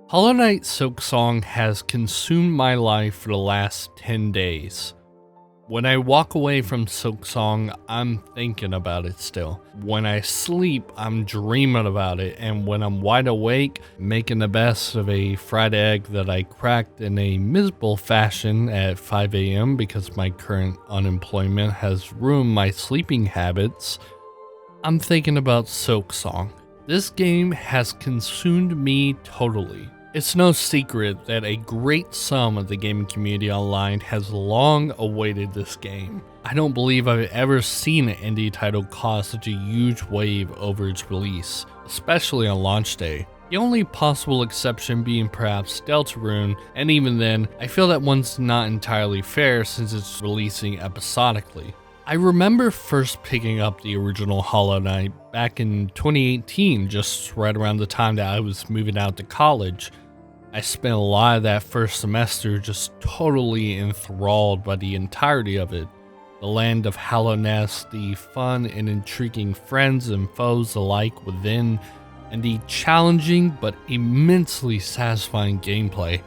Hollow Knight Silksong has consumed my life for the last 10 days. When I walk away from Silksong, I'm thinking about it still. When I sleep, I'm dreaming about it, and when I'm wide awake, making the best of a fried egg that I cracked in a miserable fashion at 5 a.m. because my current unemployment has ruined my sleeping habits, I'm thinking about Silksong. This game has consumed me totally. It's no secret that a great sum of the gaming community online has long awaited this game. I don't believe I've ever seen an indie title cause such a huge wave over its release, especially on launch day. The only possible exception being perhaps Deltarune, and even then, I feel that one's not entirely fair since it's releasing episodically. I remember first picking up the original Hollow Knight back in 2018, just right around the time that I was moving out to college. I spent a lot of that first semester just totally enthralled by the entirety of it. The land of Hallownest, the fun and intriguing friends and foes alike within, and the challenging but immensely satisfying gameplay.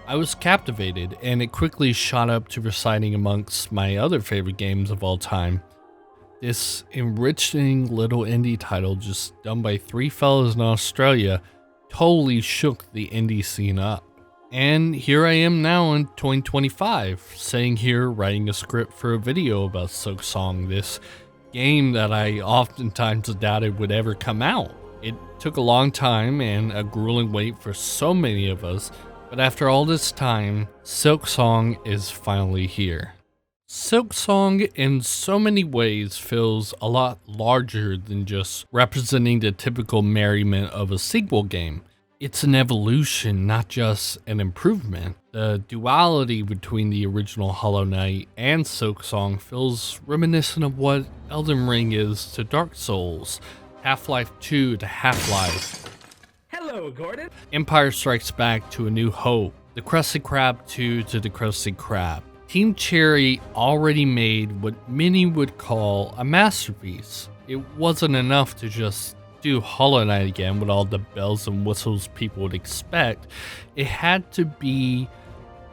I was captivated, and it quickly shot up to reciting amongst my other favorite games of all time. This enriching little indie title just done by three fellas in Australia totally shook the indie scene up. And here I am now in 2025, sitting here writing a script for a video about Silksong, this game that I oftentimes doubted would ever come out. It took a long time and a grueling wait for so many of us, but after all this time, Silksong is finally here. Silksong in so many ways feels a lot larger than just representing the typical merriment of a sequel game. It's an evolution, not just an improvement. The duality between the original Hollow Knight and Silksong feels reminiscent of what Elden Ring is to Dark Souls, Half-Life 2 to Half-Life, Hello, Gordon. Empire Strikes Back to A New Hope, the Krusty Krab 2 to the Krusty Krab. Team Cherry already made what many would call a masterpiece. It wasn't enough to just do Hollow Knight again with all the bells and whistles people would expect. It had to be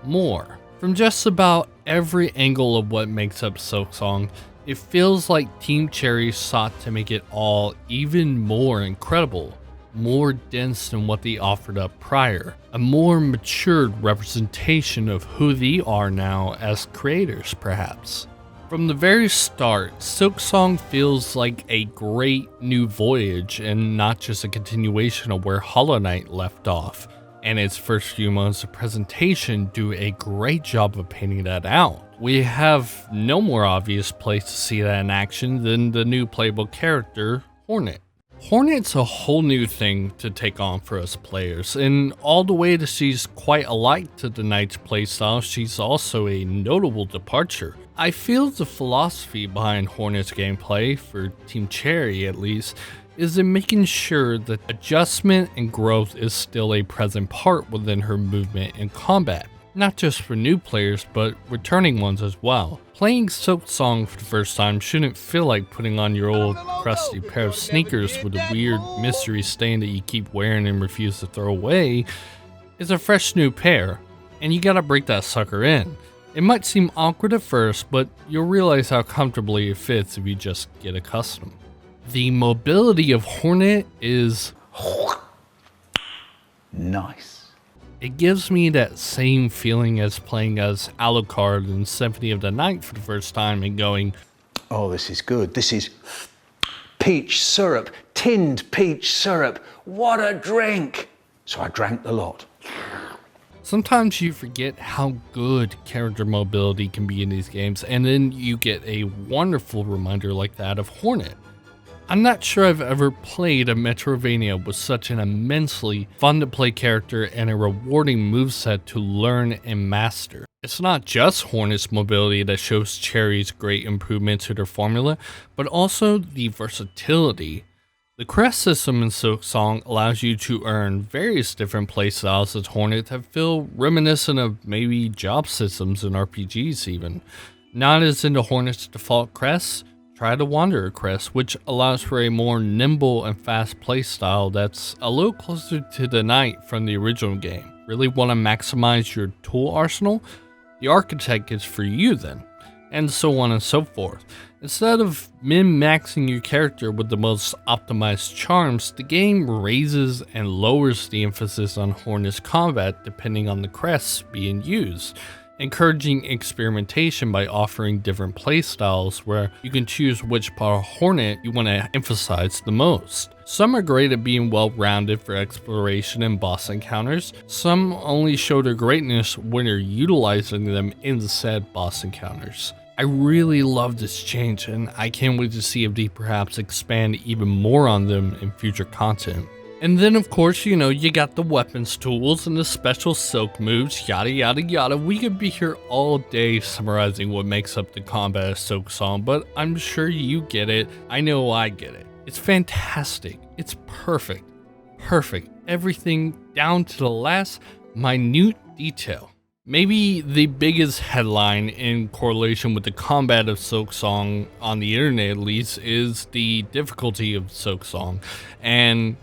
more. From just about every angle of what makes up Silksong, it feels like Team Cherry sought to make it all even more incredible, more dense than what they offered up prior, a more matured representation of who they are now as creators, perhaps. From the very start, Silksong feels like a great new voyage and not just a continuation of where Hollow Knight left off, and its first few months of presentation do a great job of painting that out. We have no more obvious place to see that in action than the new playable character, Hornet. Hornet's a whole new thing to take on for us players, and all the way that she's quite alike to the Knight's playstyle, she's also a notable departure. I feel the philosophy behind Hornet's gameplay, for Team Cherry at least, is in making sure that adjustment and growth is still a present part within her movement and combat. Not just for new players, but returning ones as well. Playing Silksong for the first time shouldn't feel like putting on your old crusty pair of sneakers with a weird mystery stain that you keep wearing and refuse to throw away. It's a fresh new pair, and you gotta break that sucker in. It might seem awkward at first, but you'll realize how comfortably it fits if you just get accustomed. The mobility of Hornet is Nice. It gives me that same feeling as playing as Alucard in Symphony of the Night for the first time and going, Oh, this is good. This is peach syrup, tinned peach syrup. What a drink. So I drank the lot. Sometimes you forget how good character mobility can be in these games, and then you get a wonderful reminder like that of Hornet. I'm not sure I've ever played a Metroidvania with such an immensely fun to play character and a rewarding moveset to learn and master. It's not just Hornet's mobility that shows Cherry's great improvement to their formula, but also the versatility. The crest system in Silksong allows you to earn various different playstyles as Hornet that feel reminiscent of maybe job systems in RPGs even. Not as into Hornet's default crest, Try the Wanderer Crest, which allows for a more nimble and fast playstyle that's a little closer to the Knight from the original game. Really want to maximize your tool arsenal? The Architect is for you then, and so on and so forth. Instead of min-maxing your character with the most optimized charms, the game raises and lowers the emphasis on Hornet's combat depending on the crests being used, encouraging experimentation by offering different playstyles where you can choose which part of Hornet you want to emphasize the most. Some are great at being well-rounded for exploration and boss encounters. Some only show their greatness when you're utilizing them in said boss encounters. I really love this change, and I can't wait to see if they perhaps expand even more on them in future content. And then of course, you got the weapons tools and the special silk moves, yada yada yada. We could be here all day summarizing what makes up the combat of Silksong, but I'm sure you get it. I know I get it. It's fantastic. It's perfect. Perfect. Everything down to the last minute detail. Maybe the biggest headline in correlation with the combat of Silksong on the internet at least is the difficulty of Silksong. And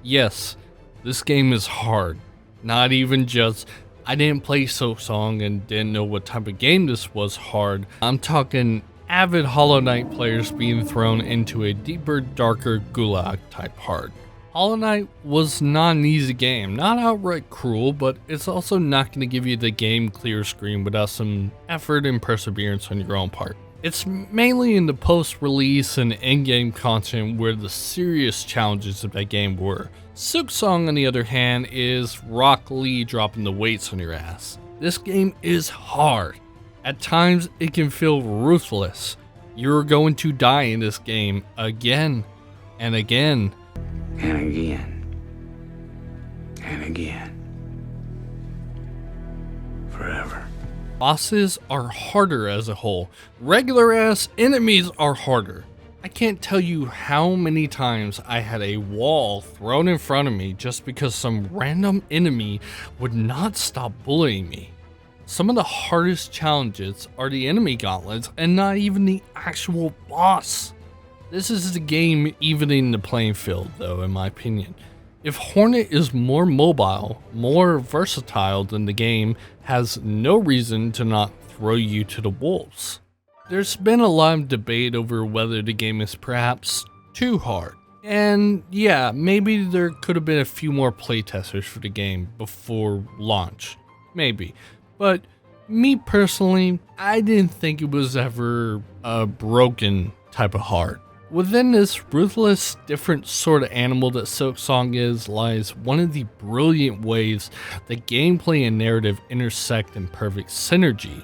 yes, this game is hard. Not even just, I didn't play Silksong and didn't know what type of game this was hard. I'm talking avid Hollow Knight players being thrown into a deeper, darker gulag type hard. Hollow Knight was not an easy game, not outright cruel, but it's also not going to give you the game clear screen without some effort and perseverance on your own part. It's mainly in the post-release and in-game content where the serious challenges of that game were. Silksong, on the other hand, is Rock Lee dropping the weights on your ass. This game is hard. At times, it can feel ruthless. You're going to die in this game again and again. And again. And again. Forever. Bosses are harder as a whole. Regular ass enemies are harder. I can't tell you how many times I had a wall thrown in front of me just because some random enemy would not stop bullying me. Some of the hardest challenges are the enemy gauntlets and not even the actual boss. This is the game evening the playing field though, in my opinion. If Hornet is more mobile, more versatile than the game has no reason to not throw you to the wolves. There's been a lot of debate over whether the game is perhaps too hard. And yeah, maybe there could have been a few more playtesters for the game before launch. Maybe. But me personally, I didn't think it was ever a broken type of hard. Within this ruthless, different sort of animal that Silksong is lies one of the brilliant ways that gameplay and narrative intersect in perfect synergy.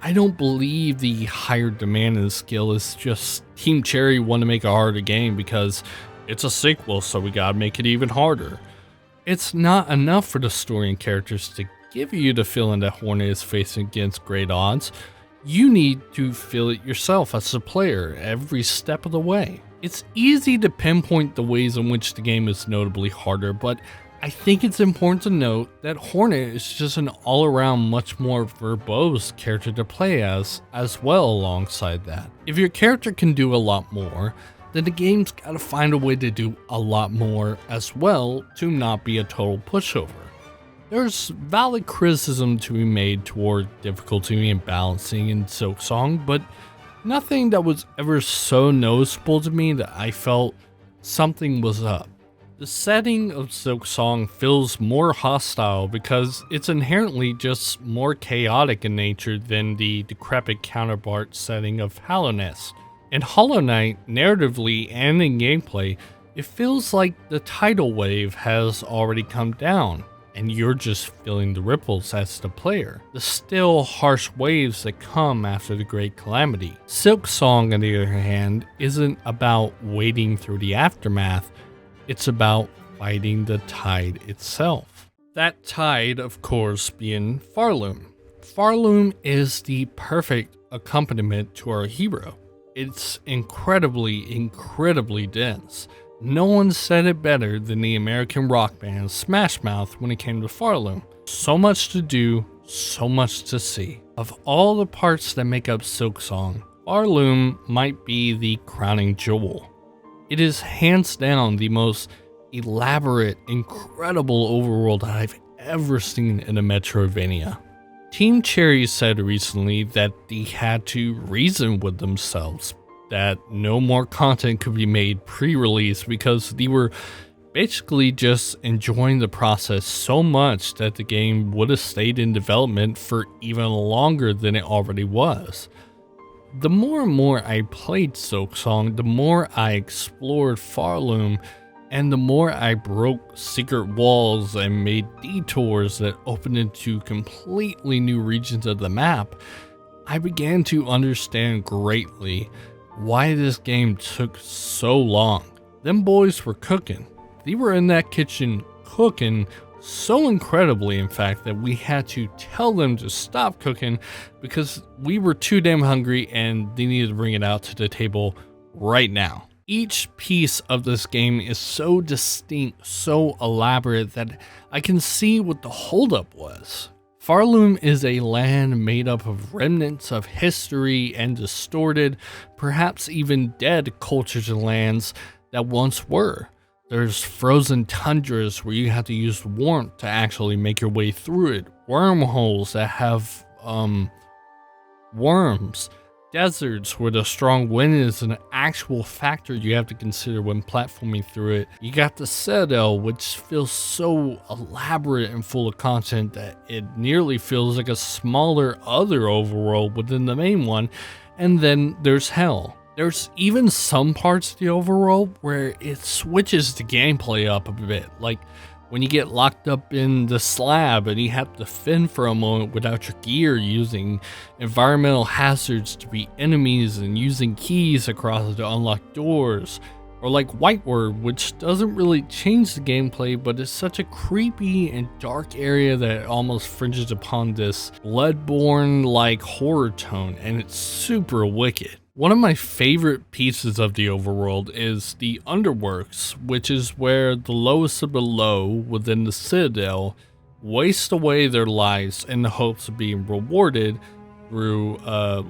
I don't believe the higher demand in skill is just Team Cherry want to make a harder game because it's a sequel, so we gotta make it even harder. It's not enough for the story and characters to give you the feeling that Hornet is facing against great odds. You need to feel it yourself as a player every step of the way. It's easy to pinpoint the ways in which the game is notably harder, but I think it's important to note that Hornet is just an all-around much more verbose character to play as well alongside that. If your character can do a lot more, then the game's gotta find a way to do a lot more as well to not be a total pushover. There's valid criticism to be made toward difficulty and balancing in Silksong, but nothing that was ever so noticeable to me that I felt something was up. The setting of Silksong feels more hostile because it's inherently just more chaotic in nature than the decrepit counterpart setting of Hollow Nest. In Hollow Knight, narratively and in gameplay, it feels like the tidal wave has already come down, and you're just feeling the ripples as the player. The still, harsh waves that come after the great calamity. Silksong, on the other hand, isn't about wading through the aftermath, it's about fighting the tide itself. That tide, of course, being Pharloom. Pharloom is the perfect accompaniment to our hero. It's incredibly dense. No one said it better than the American rock band Smash Mouth when it came to Pharloom. So much to do, so much to see. Of all the parts that make up Silksong, Pharloom might be the crowning jewel. It is hands down the most elaborate, incredible overworld that I've ever seen in a Metroidvania. Team Cherry said recently that they had to reason with themselves that no more content could be made pre-release because they were basically just enjoying the process so much that the game would have stayed in development for even longer than it already was. The more and more I played Silksong, the more I explored Pharloom, and the more I broke secret walls and made detours that opened into completely new regions of the map, I began to understand greatly why this game took so long. Them boys were cooking. They were in that kitchen cooking so incredibly, in fact, that we had to tell them to stop cooking because we were too damn hungry and they needed to bring it out to the table right now. Each piece of this game is so distinct, so elaborate that I can see what the holdup was. Pharloom is a land made up of remnants of history and distorted, perhaps even dead cultures and lands that once were. There's frozen tundras where you have to use warmth to actually make your way through it. Wormholes that have worms. Deserts where the strong wind is an actual factor you have to consider when platforming through it. You got the Citadel, which feels so elaborate and full of content that it nearly feels like a smaller other overworld within the main one. And then there's Hell. There's even some parts of the overworld where it switches the gameplay up a bit, like when you get locked up in the slab and you have to fend for a moment without your gear, using environmental hazards to beat enemies and using keys across to unlock doors. Or like Whiteward, which doesn't really change the gameplay, but it's such a creepy and dark area that it almost fringes upon this Bloodborne-like horror tone, and it's super wicked. One of my favorite pieces of the overworld is the Underworks, which is where the lowest of the low within the Citadel waste away their lives in the hopes of being rewarded through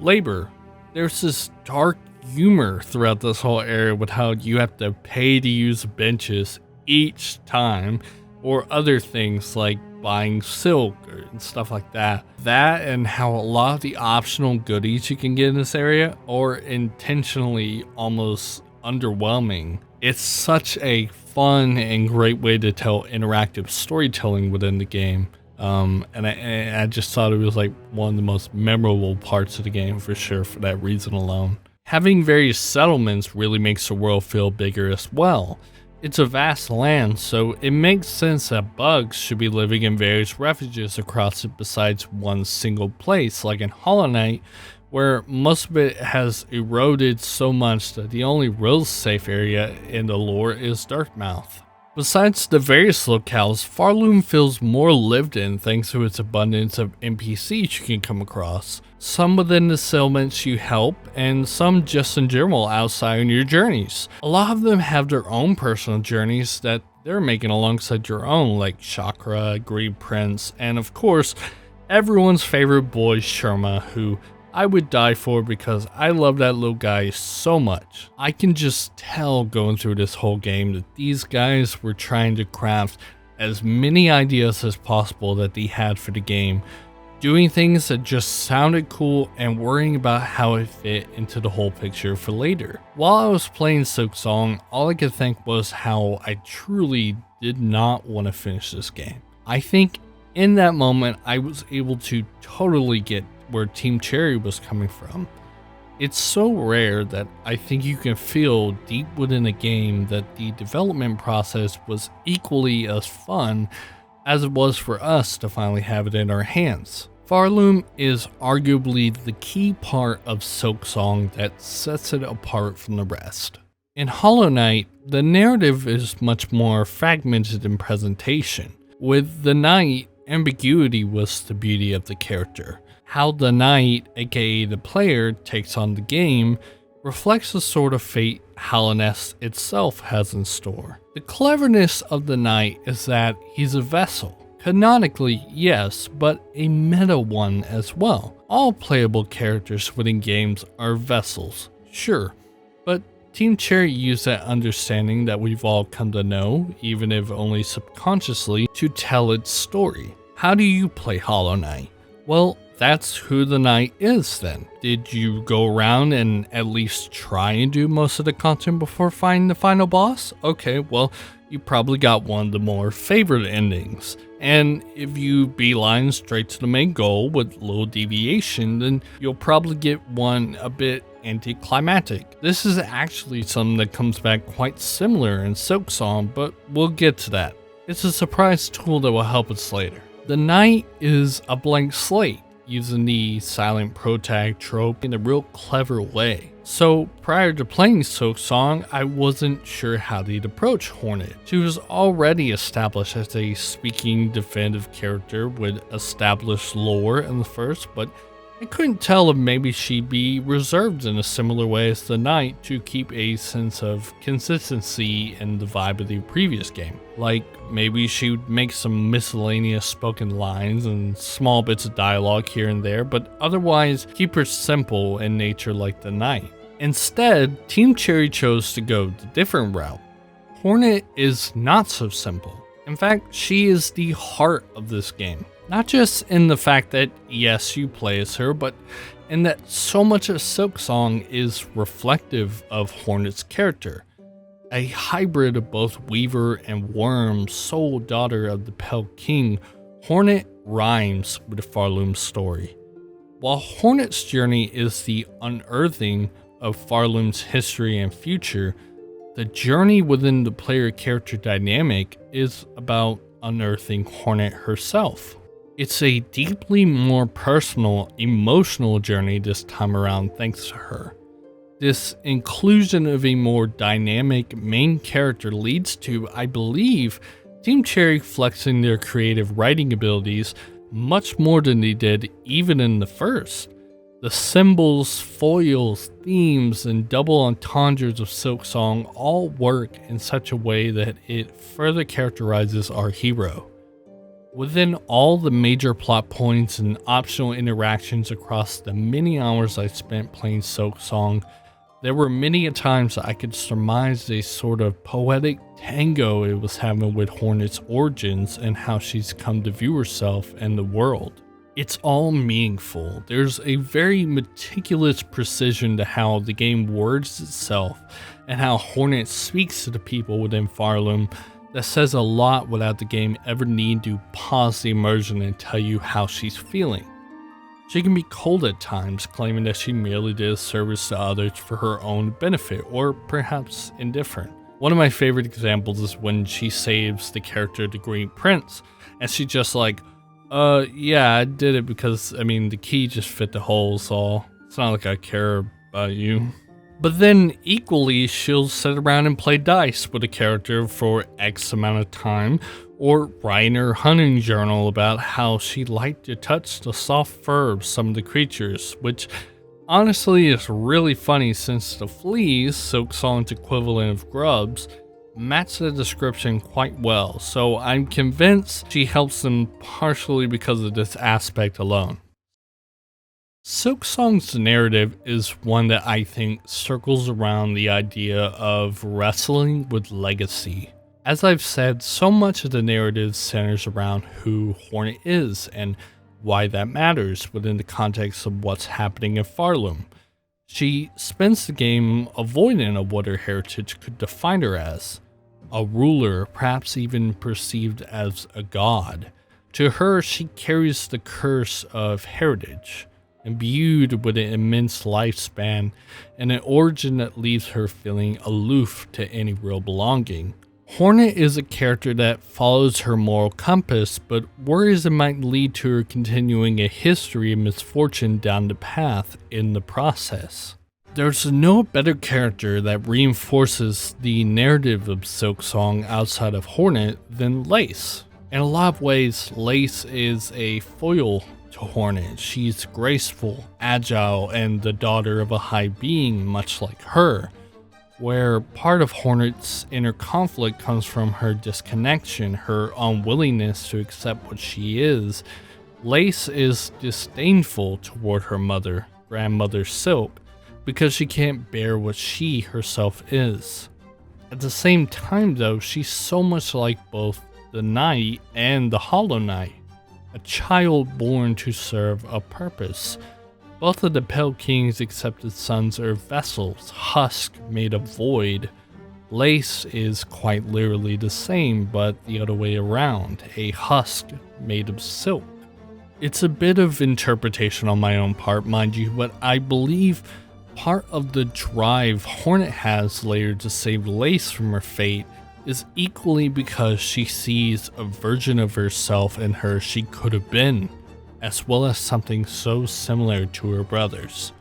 labor. There's this dark humor throughout this whole area with how you have to pay to use benches each time, or other things like buying silk and stuff like that. That and how a lot of the optional goodies you can get in this area are intentionally almost underwhelming. It's such a fun and great way to tell interactive storytelling within the game. And I just thought it was like one of the most memorable parts of the game for sure for that reason alone. Having various settlements really makes the world feel bigger as well. It's a vast land, so it makes sense that bugs should be living in various refuges across it besides one single place, like in Hollow Knight, where most of it has eroded so much that the only real safe area in the lore is Darkmouth. Besides the various locales, Pharloom feels more lived in thanks to its abundance of NPCs you can come across. Some within the settlements you help, and some just in general outside on your journeys. A lot of them have their own personal journeys that they're making alongside your own, like Chakra, Green Prince, and of course, everyone's favorite boy Sharma, who I would die for because I love that little guy so much. I can just tell going through this whole game that these guys were trying to craft as many ideas as possible that they had for the game, doing things that just sounded cool and worrying about how it fit into the whole picture for later. While I was playing Silksong, all I could think was how I truly did not want to finish this game. I think in that moment I was able to totally get where Team Cherry was coming from. It's so rare that I think you can feel deep within a game that the development process was equally as fun as it was for us to finally have it in our hands. Pharloom is arguably the key part of Silksong that sets it apart from the rest. In Hollow Knight, the narrative is much more fragmented in presentation. With the Knight, ambiguity was the beauty of the character. How the Knight, aka the player, takes on the game reflects the sort of fate Hallownest itself has in store. The cleverness of the Knight is that he's a vessel. Canonically, yes, but a meta one as well. All playable characters within games are vessels, sure, but Team Cherry used that understanding that we've all come to know, even if only subconsciously, to tell its story. How do you play Hollow Knight? Well, that's who the knight is then. Did you go around and at least try and do most of the content before finding the final boss? Okay, well, you probably got one of the more favorite endings. And if you beeline straight to the main goal with little deviation, then you'll probably get one a bit anticlimactic. This is actually something that comes back quite similar in Silksong, but we'll get to that. It's a surprise tool that will help us later. The knight is a blank slate, using the silent protag trope in a real clever way. So prior to playing Silksong, I wasn't sure how they'd approach Hornet. She was already established as a speaking definitive character with established lore in the first, but I couldn't tell if maybe she'd be reserved in a similar way as the knight to keep a sense of consistency in the vibe of the previous game. Like maybe she would make some miscellaneous spoken lines and small bits of dialogue here and there, but otherwise keep her simple in nature like the knight. Instead, Team Cherry chose to go the different route. Hornet is not so simple. In fact, she is the heart of this game. Not just in the fact that, yes, you play as her, but in that so much of Silksong is reflective of Hornet's character. A hybrid of both Weaver and Worm, sole daughter of the Pale King, Hornet rhymes with the Pharloom story. While Hornet's journey is the unearthing of Pharloom's history and future, the journey within the player-character dynamic is about unearthing Hornet herself. It's a deeply more personal, emotional journey this time around thanks to her. This inclusion of a more dynamic main character leads to, I believe, Team Cherry flexing their creative writing abilities much more than they did even in the first. The symbols, foils, themes, and double entendres of Silksong all work in such a way that it further characterizes our hero. Within all the major plot points and optional interactions across the many hours I spent playing Silksong, there were many a times I could surmise a sort of poetic tango it was having with Hornet's origins and how she's come to view herself and the world. It's all meaningful. There's a very meticulous precision to how the game words itself and how Hornet speaks to the people within Pharloom that says a lot without the game ever needing to pause the immersion and tell you how she's feeling. She can be cold at times, claiming that she merely did a service to others for her own benefit, or perhaps indifferent. One of my favorite examples is when she saves the character the Green Prince, and she's just like, yeah, I did it because, the key just fit the hole, so it's not like I care about you. But then, equally, she'll sit around and play dice with a character for X amount of time, or write in her hunting journal about how she liked to touch the soft fur of some of the creatures, which honestly is really funny since the fleas, Silksong's equivalent of grubs, match the description quite well, so I'm convinced she helps them partially because of this aspect alone. Silksong's narrative is one that I think circles around the idea of wrestling with legacy. As I've said, so much of the narrative centers around who Hornet is and why that matters within the context of what's happening in Pharloom. She spends the game avoiding of what her heritage could define her as. A ruler, perhaps even perceived as a god. To her, she carries the curse of heritage, imbued with an immense lifespan and an origin that leaves her feeling aloof to any real belonging. Hornet is a character that follows her moral compass, but worries it might lead to her continuing a history of misfortune down the path in the process. There's no better character that reinforces the narrative of Silksong outside of Hornet than Lace. In a lot of ways, Lace is a foil to Hornet. She's graceful, agile, and the daughter of a high being, much like her, where part of Hornet's inner conflict comes from her disconnection, her unwillingness to accept what she is, Lace is disdainful toward her mother, grandmother Silk, because she can't bear what she herself is. At the same time though, she's so much like both the Knight and the Hollow Knight, a child born to serve a purpose. Both of the Pale King's accepted sons are vessels, husk made of void. Lace is quite literally the same, but the other way around, a husk made of silk. It's a bit of interpretation on my own part, mind you, but I believe part of the drive Hornet has later to save Lace from her fate is equally because she sees a version of herself in her she could have been, as well as something so similar to her brothers.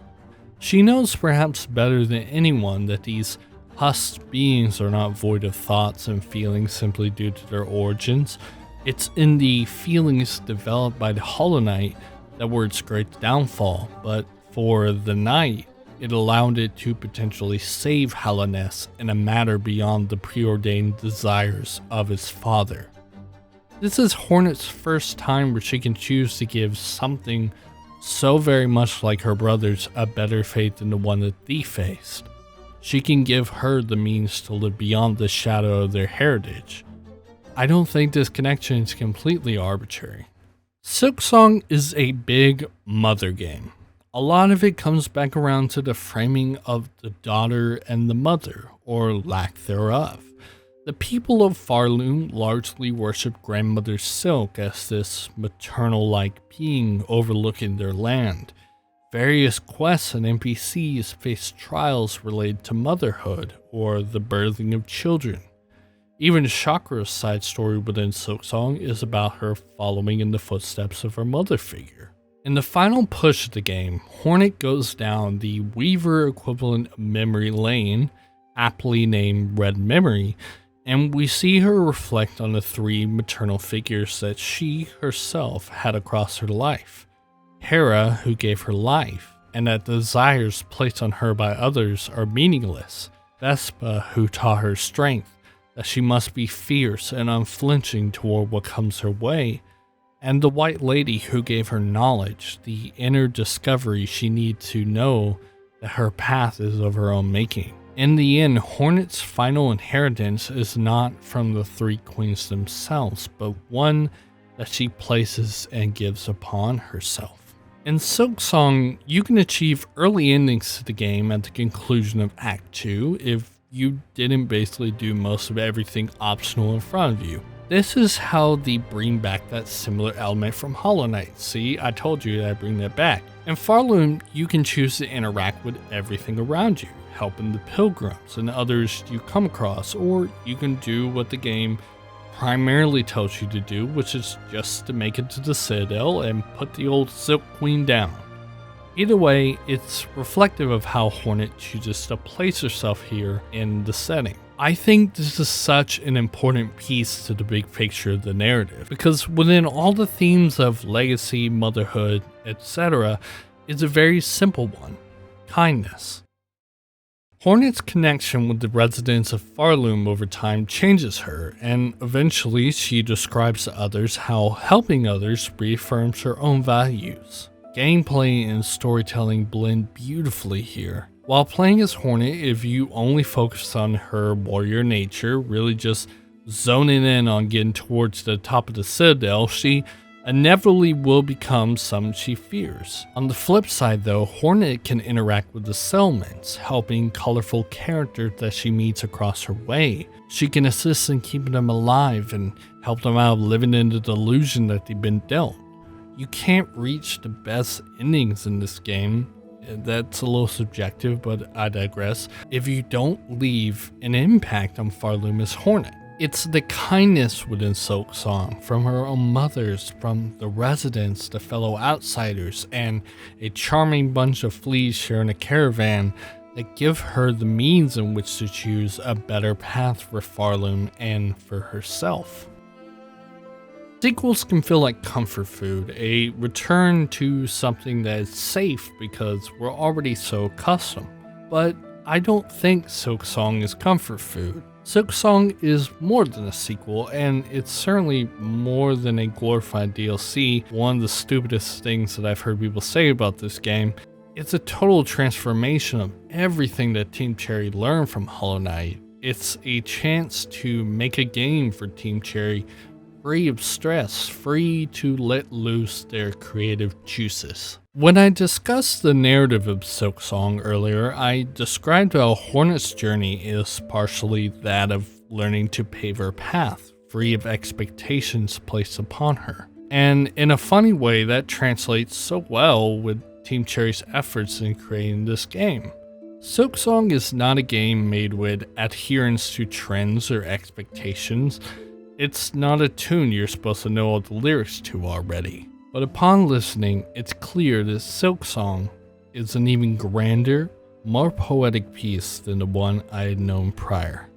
She knows perhaps better than anyone that these husked beings are not void of thoughts and feelings simply due to their origins. It's in the feelings developed by the Hollow Knight that were its great downfall, but for the Knight, it allowed it to potentially save Hallownest in a matter beyond the preordained desires of its father. This is Hornet's first time where she can choose to give something so very much like her brothers a better fate than the one that they faced. She can give her the means to live beyond the shadow of their heritage. I don't think this connection is completely arbitrary. Silksong is a big mother game. A lot of it comes back around to the framing of the daughter and the mother, or lack thereof. The people of Pharloom largely worship Grandmother Silk as this maternal-like being overlooking their land. Various quests and NPCs face trials related to motherhood or the birthing of children. Even Chakra's side story within Silksong is about her following in the footsteps of her mother figure. In the final push of the game, Hornet goes down the Weaver equivalent of memory lane, aptly named Red Memory, and we see her reflect on the three maternal figures that she herself had across her life. Hera, who gave her life, and that desires placed on her by others are meaningless. Vespa, who taught her strength, that she must be fierce and unflinching toward what comes her way, and the White Lady who gave her knowledge, the inner discovery she needs to know that her path is of her own making. In the end, Hornet's final inheritance is not from the three queens themselves, but one that she places and gives upon herself. In Silksong, you can achieve early endings to the game at the conclusion of Act 2 if you didn't basically do most of everything optional in front of you. This is how they bring back that similar element from Hollow Knight. See, I told you that I'd bring that back. In Pharloom, you can choose to interact with everything around you, helping the pilgrims and others you come across, or you can do what the game primarily tells you to do, which is just to make it to the Citadel and put the old Silk Queen down. Either way, it's reflective of how Hornet chooses to place herself here in the setting. I think this is such an important piece to the big picture of the narrative, because within all the themes of legacy, motherhood, etc., is a very simple one: kindness. Hornet's connection with the residents of Pharloom over time changes her, and eventually she describes to others how helping others reaffirms her own values. Gameplay and storytelling blend beautifully here. While playing as Hornet, if you only focus on her warrior nature, really just zoning in on getting towards the top of the Citadel, she inevitably will become some she fears. On the flip side though, Hornet can interact with the settlements, helping colorful characters that she meets across her way. She can assist in keeping them alive and help them out of living in the delusion that they've been dealt. You can't reach the best endings in this game. That's a little subjective, but I digress. If you don't leave an impact on Pharloom as Hornet. It's the kindness within Silksong, from her own mothers, from the residents, the fellow outsiders, and a charming bunch of fleas sharing a caravan that give her the means in which to choose a better path for Pharloom and for herself. Sequels can feel like comfort food, a return to something that is safe because we're already so accustomed. But I don't think Silksong is comfort food. Silksong is more than a sequel, and it's certainly more than a glorified DLC. One of the stupidest things that I've heard people say about this game. It's a total transformation of everything that Team Cherry learned from Hollow Knight. It's a chance to make a game for Team Cherry free of stress, free to let loose their creative juices. When I discussed the narrative of Silksong earlier, I described how Hornet's journey is partially that of learning to pave her path, free of expectations placed upon her. And in a funny way, that translates so well with Team Cherry's efforts in creating this game. Silksong is not a game made with adherence to trends or expectations. It's not a tune you're supposed to know all the lyrics to already. But upon listening, it's clear that Silksong is an even grander, more poetic piece than the one I had known prior.